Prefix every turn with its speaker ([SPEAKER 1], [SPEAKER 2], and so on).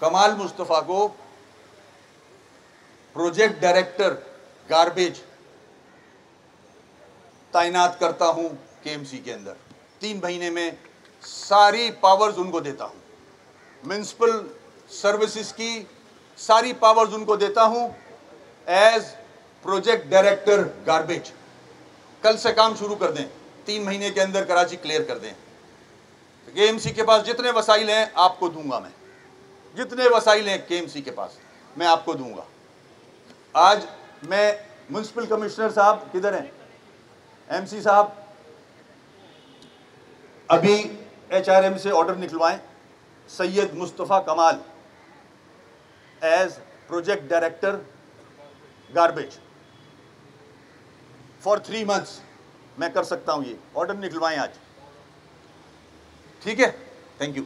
[SPEAKER 1] कमाल मुस्तफ़ा को project director garbage तैनात करता हूं केएमसी के अंदर। 3 महीने में सारी पावर्स उनको देता हूं, म्युनिसिपल सर्विसेज की सारी पावर्स उनको देता हूं एज प्रोजेक्ट डायरेक्टर गार्बेज। कल से काम शुरू कर दें, 3 महीने के अंदर कराची क्लियर कर दें। केएमसी के पास जितने वसाइल हैं आपको दूंगा मैं, जितने वसाइल हैं केएमसी के पास मैं आपको दूंगा। आज मैं म्युनिसिपल कमिश्नर साहब किधर हैं, एमसी साहब, अभी एचआरएम से order निकलवाएं, Syed Mustafa Kamal as project director garbage for 3 months. मैं कर सकता हूं, ये ऑर्डर निकलवाएं आज, ठीक है। Thank you.